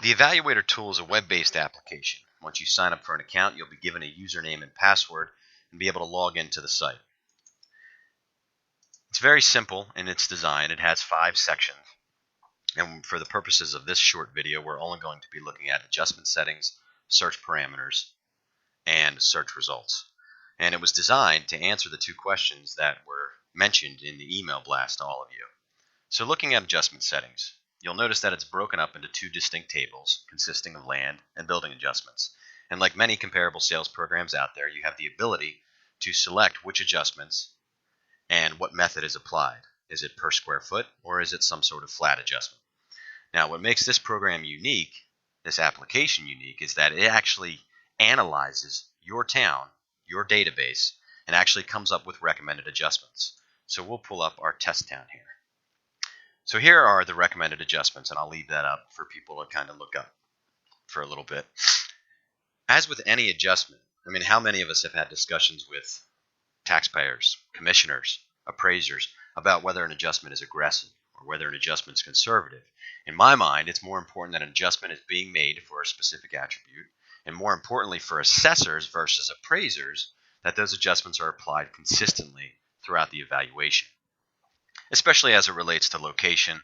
The Evaluator tool is a web-based application. Once you sign up for an account, you'll be given a username and password and be able to log into the site. It's very simple in its design. It has 5 sections. And for the purposes of this short video, we're only going to be looking at adjustment settings, search parameters, and search results. And it was designed to answer the 2 questions that were mentioned in the email blast to all of you. So looking at adjustment settings, you'll notice that it's broken up into 2 distinct tables consisting of land and building adjustments. And like many comparable sales programs out there, you have the ability to select which adjustments and what method is applied. Is it per square foot or is it some sort of flat adjustment? Now, what makes this program unique, this application unique, is that it actually analyzes your town, your database, and actually comes up with recommended adjustments. So we'll pull up our test town here. So here are the recommended adjustments, and I'll leave that up for people to kind of look up for a little bit. As with any adjustment, I mean, how many of us have had discussions with taxpayers, commissioners, appraisers about whether an adjustment is aggressive or whether an adjustment is conservative? In my mind, it's more important that an adjustment is being made for a specific attribute, and more importantly for assessors versus appraisers, that those adjustments are applied consistently throughout the evaluation, especially as it relates to location,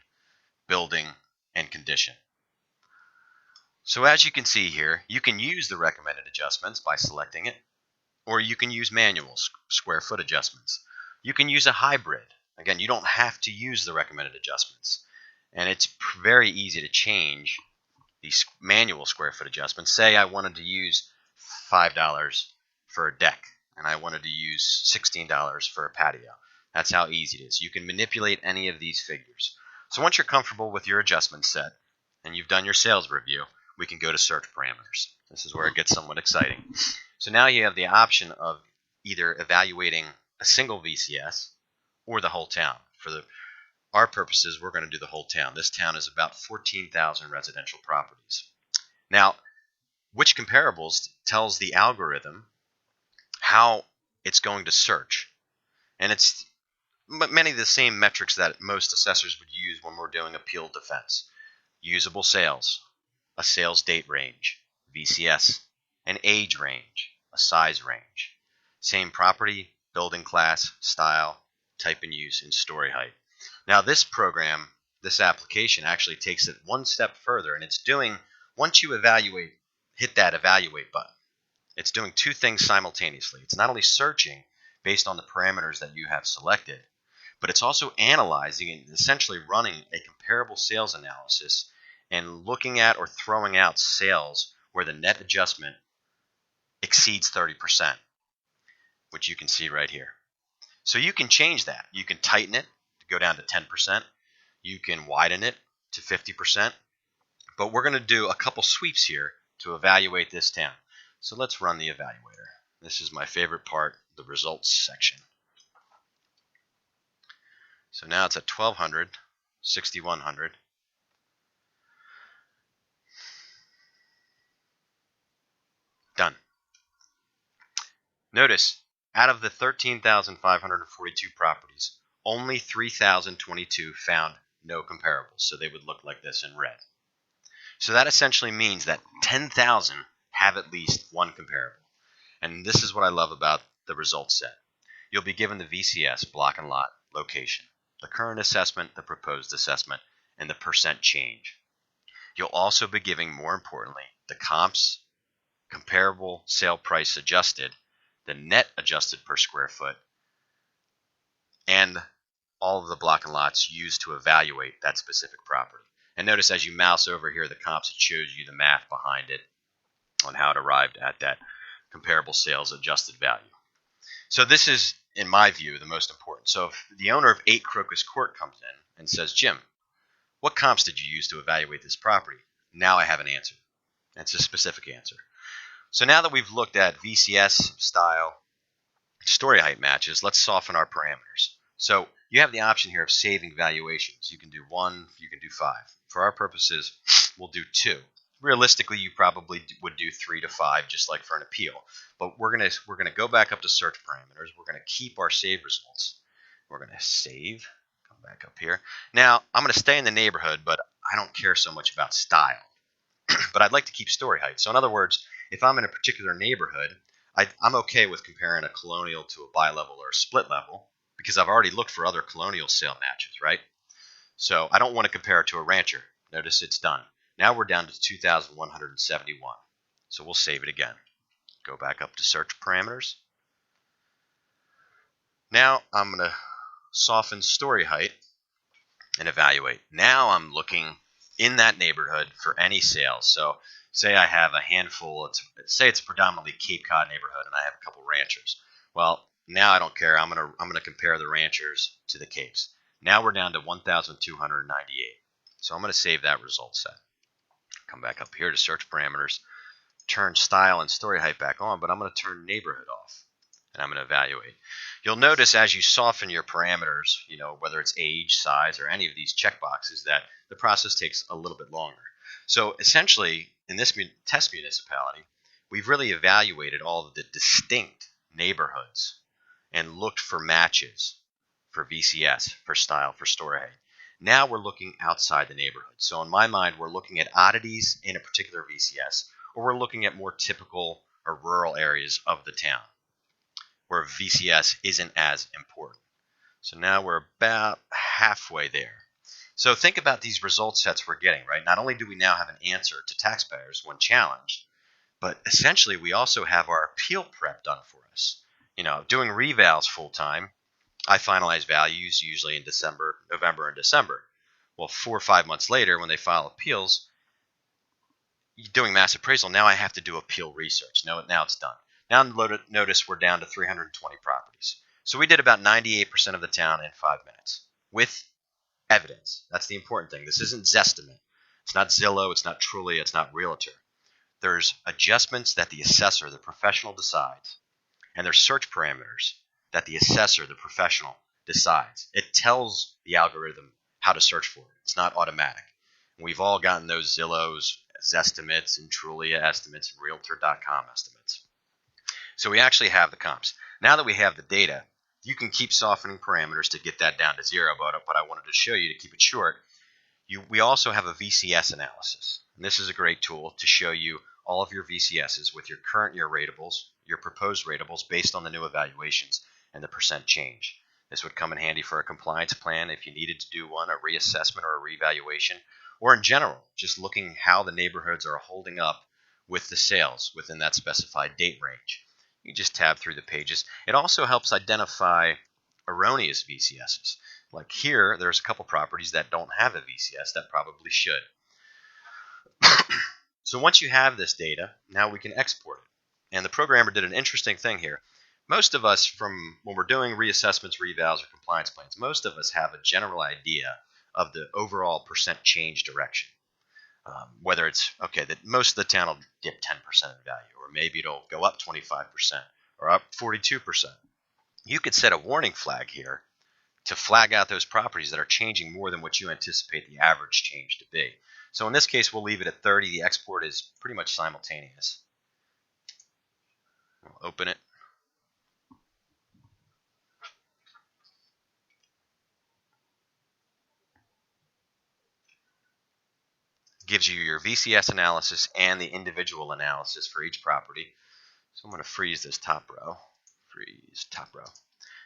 building, and condition. So as you can see here, you can use the recommended adjustments by selecting it, or you can use manual square foot adjustments. You can use a hybrid. Again, you don't have to use the recommended adjustments. And it's very easy to change these manual square foot adjustments. Say I wanted to use $5 for a deck, and I wanted to use $16 for a patio. That's how easy it is. You can manipulate any of these figures. So once you're comfortable with your adjustment set and you've done your sales review, we can go to search parameters. This is where it gets somewhat exciting. So now you have the option of either evaluating a single VCS or the whole town. For our purposes, we're going to do the whole town. This town is about 14,000 residential properties. Now, which comparables tells the algorithm how it's going to search. And it's many of the same metrics that most assessors would use when we're doing appeal defense. Usable sales, a sales date range, VCS, an age range, a size range. Same property, building class, style, type and use, and story height. Now this program, this application actually takes it one step further, and it's doing, once you evaluate, hit that evaluate button, it's doing 2 things simultaneously. It's not only searching based on the parameters that you have selected, but it's also analyzing and essentially running a comparable sales analysis and looking at or throwing out sales where the net adjustment exceeds 30%, which you can see right here. So you can change that. You can tighten it to go down to 10%. You can widen it to 50%. But we're going to do a couple sweeps here to evaluate this town. So let's run the evaluator. This is my favorite part, the results section. So now it's at 1200, 6100. Done. Notice, out of the 13,542 properties, only 3,022 found no comparables, so they would look like this in red. So that essentially means that 10,000 have at least one comparable. And this is what I love about the results set. You'll be given the VCS, block and lot, location, the current assessment, the proposed assessment, and the percent change. You'll also be giving, more importantly, the comps, comparable sale price adjusted, the net adjusted per square foot, and all of the block and lots used to evaluate that specific property. And notice as you mouse over here, the comps, it shows you the math behind it on how it arrived at that comparable sales adjusted value. So this is, in my view, the most important. So if the owner of 8 Crocus Court comes in and says, Jim, what comps did you use to evaluate this property? Now I have an answer. It's a specific answer. So now that we've looked at VCS, style, story height matches, let's soften our parameters. So you have the option here of saving valuations. You can do 1, you can do 5. For our purposes, we'll do 2. Realistically, you probably would do 3 to 5, just like for an appeal. But we're gonna go back up to search parameters. We're gonna keep our save results. We're gonna save. Come back up here. Now I'm gonna stay in the neighborhood, but I don't care so much about style. but I'd like to keep story height. So in other words, if I'm in a particular neighborhood, I'm okay with comparing a colonial to a bi-level or a split level because I've already looked for other colonial sale matches, right? So I don't want to compare it to a rancher. Notice it's done. Now we're down to 2,171. So we'll save it again. Go back up to search parameters. Now I'm going to soften story height and evaluate. Now I'm looking in that neighborhood for any sales. So say I have a handful, say it's a predominantly Cape Cod neighborhood and I have a couple ranchers. Well, now I don't care. I'm gonna compare the ranchers to the Capes. Now we're down to 1,298. So I'm going to save that result set. Come back up here to search parameters, turn style and story height back on, but I'm going to turn neighborhood off. And I'm going to evaluate. You'll notice as you soften your parameters, whether it's age, size, or any of these checkboxes, that the process takes a little bit longer. So essentially, in this test municipality, we've really evaluated all of the distinct neighborhoods and looked for matches for VCS, for style, for story height. Now we're looking outside the neighborhood. So in my mind, we're looking at oddities in a particular VCS, or we're looking at more typical or rural areas of the town where VCS isn't as important. So now we're about halfway there. So think about these result sets we're getting, right? Not only do we now have an answer to taxpayers when challenged, but essentially we also have our appeal prep done for us. Doing revals full time, I finalize values usually in November and December. Well, 4 or 5 months later, when they file appeals, doing mass appraisal, now I have to do appeal research. Now it's done. Now notice we're down to 320 properties. So we did about 98% of the town in 5 minutes with evidence. That's the important thing. This isn't Zestimate. It's not Zillow. It's not Trulia. It's not Realtor. There's adjustments that the assessor, the professional, decides. And there's search parameters that the assessor, the professional, decides. It tells the algorithm how to search for it. It's not automatic. And we've all gotten those Zillows, Zestimates, and Trulia estimates, and Realtor.com estimates. So we actually have the comps. Now that we have the data, you can keep softening parameters to get that down to 0, but I wanted to show you, to keep it short, we also have a VCS analysis. And this is a great tool to show you all of your VCSs with your current year ratables, your proposed ratables based on the new evaluations, and the percent change. This would come in handy for a compliance plan if you needed to do one, a reassessment or a reevaluation, or in general, just looking how the neighborhoods are holding up with the sales within that specified date range. You just tab through the pages. It also helps identify erroneous VCSs. Like here, there's a couple properties that don't have a VCS that probably should. So once you have this data, now we can export it. And the programmer did an interesting thing here. Most of us, from when we're doing reassessments, revals, or compliance plans, most of us have a general idea of the overall percent change direction. Whether it's, that most of the town will dip 10% in value, or maybe it'll go up 25% or up 42%. You could set a warning flag here to flag out those properties that are changing more than what you anticipate the average change to be. So in this case, we'll leave it at 30. The export is pretty much simultaneous. We'll open it. Gives you your VCS analysis and the individual analysis for each property. So I'm going to freeze this top row. Freeze top row.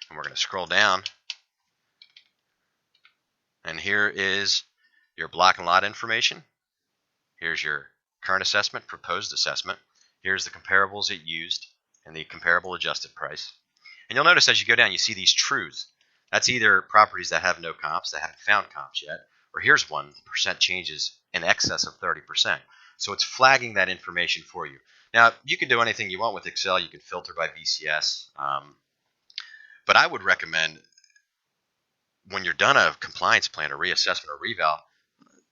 And we're going to scroll down. And here is your block and lot information. Here's your current assessment, proposed assessment. Here's the comparables it used and the comparable adjusted price. And you'll notice as you go down, you see these truths. That's either properties that have no comps, that haven't found comps yet, or here's one, the percent changes in excess of 30%. So it's flagging that information for you. Now, you can do anything you want with Excel. You can filter by VCS. But I would recommend when you're done a compliance plan, a reassessment, or reval,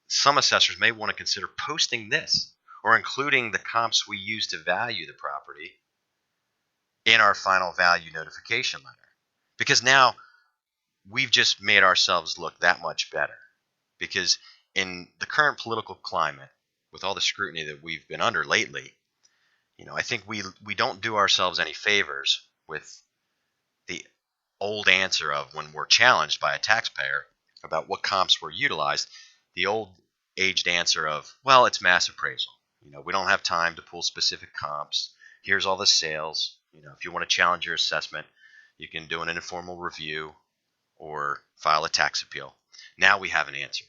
some assessors may want to consider posting this or including the comps we use to value the property in our final value notification letter. Because now we've just made ourselves look that much better. Because in the current political climate, with all the scrutiny that we've been under lately, I think we don't do ourselves any favors with the old answer of when we're challenged by a taxpayer about what comps were utilized, the old aged answer of, well, it's mass appraisal. We don't have time to pull specific comps. Here's all the sales. If you want to challenge your assessment, you can do an informal review or file a tax appeal. Now we have an answer.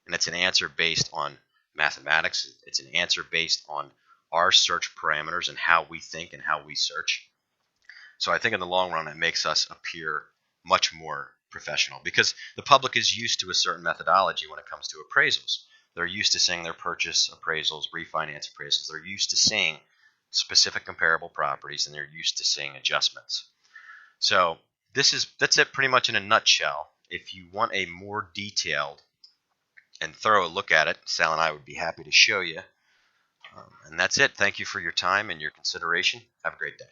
And it's an answer based on mathematics. It's an answer based on our search parameters and how we think and how we search. So I think in the long run, it makes us appear much more professional because the public is used to a certain methodology when it comes to appraisals. They're used to seeing their purchase appraisals, refinance appraisals. They're used to seeing specific comparable properties, and they're used to seeing adjustments. So that's it pretty much in a nutshell. If you want a more detailed and thorough look at it, Sal and I would be happy to show you. And that's it. Thank you for your time and your consideration. Have a great day.